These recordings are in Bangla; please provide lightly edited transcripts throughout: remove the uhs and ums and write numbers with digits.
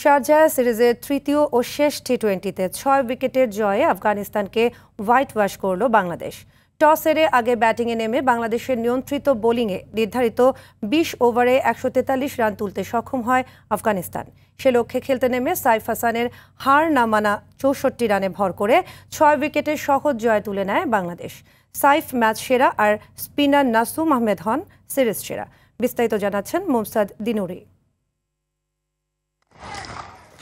শারজাহ সিরিজের তৃতীয় ও শেষ টি-20তে 6 উইকেটের জয়ে আফগানিস্তানকে হোয়াইট ওয়াশ করল বাংলাদেশ। টস হেরে আগে ব্যাটিংয়ে নেমে বাংলাদেশের নিয়ন্ত্রিত বোলিংয়ে নির্ধারিত 20 ওভারে 143 রান তুলতে সক্ষম হয় আফগানিস্তান। সে লক্ষ্যে খেলতে নেমে সাইফ হাসানের হার না মানা 64 রানে ভর করে 6 উইকেটের সহজ জয় তুলে নেয় বাংলাদেশ। সাইফ ম্যাচ সেরা আর স্পিনার নাসুম আহমেদ হন সিরিজ সেরা। বিস্তারিত জানাচ্ছেন মুমসাদ দিনুরি।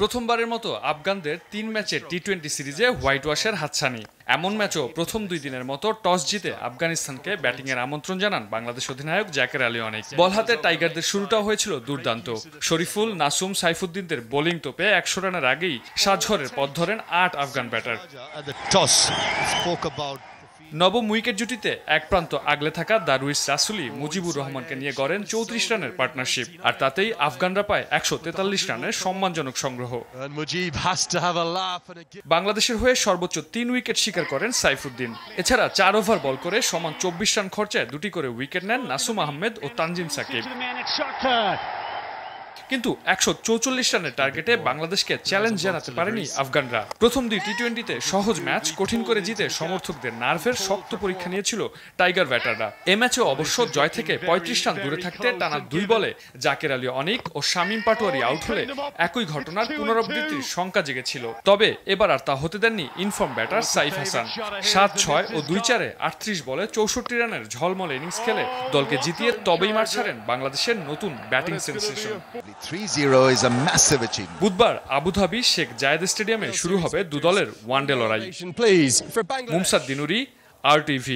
প্রথমবারের মতো আফগানদের 3 ম্যাচের টি-20 সিরিজে হোয়াইট ওয়াশের হাতছানি। এমন ম্যাচও প্রথম 2 দিনের মতো টস জিতে আফগানিস্তানকে ব্যাটিংয়ের আমন্ত্রণ জানান বাংলাদেশ অধিনায়ক জাকের আলী অনেক। বল হাতে টাইগারদের শুরুটাও হয়েছিল দুর্দান্ত। শরীফুল, নাসুম, সাইফুদ্দিনদের বোলিং তোপে 100 রানের আগেই সাজঘরের পথ ধরেন 8 আফগান ব্যাটার। নবম উইকেট জুটিতে এক প্রান্ত আগলে থাকা দারুইশ রাসুলি মুজিবুর রহমানকে নিয়ে গড়েন 34 রানের পার্টনারশিপ, আর তাতেই আফগানরা পায় 143 রানের সম্মানজনক সংগ্রহ। বাংলাদেশের হয়ে সর্বোচ্চ 3 উইকেট শিকার করেন সাইফুদ্দিন। এছাড়া 4 ওভার বল করে সমান 24 রান খরচায় 2টি করে উইকেট নেন নাসুম আহমেদ ও তানজিম সাকিব। কিন্তু 144 রানের টার্গেটে বাংলাদেশকে চ্যালেঞ্জ জানাতে পারেনি আফগানরা। প্রথম 2 টি-20তে সহজ ম্যাচ কঠিন করে জিতে সমর্থকদের নার্ভের শক্ত পরীক্ষা নিয়েছিল টাইগার ব্যাটাররা। এ ম্যাচে অবশ্য জয় থেকে 35 রান দূরে থাকতে টানা 2 বলে জাকের আলী অনিক ও শামীম পাটোয়ারি আউট হলে একই ঘটনার পুনরাবৃত্তির শঙ্কা জেগেছিল। তবে এবার আর তা হতে দেননি ইনফর্ম ব্যাটার সাইফ হাসান। 7-6 ও 2-4-এ 38 বলে 64 রানের ঝলমল ইনিংস খেলে দলকে জিতিয়ে তবেই মাঠ ছাড়েন বাংলাদেশের নতুন batting sensation. 3-0 is a massive achievement. বুধবার আবুধাবি শেখ জায়েদ স্টেডিয়ামে শুরু হবে 2 দলের ওয়ানডে লড়াই। মুমসাদ দিনুরি, RTV।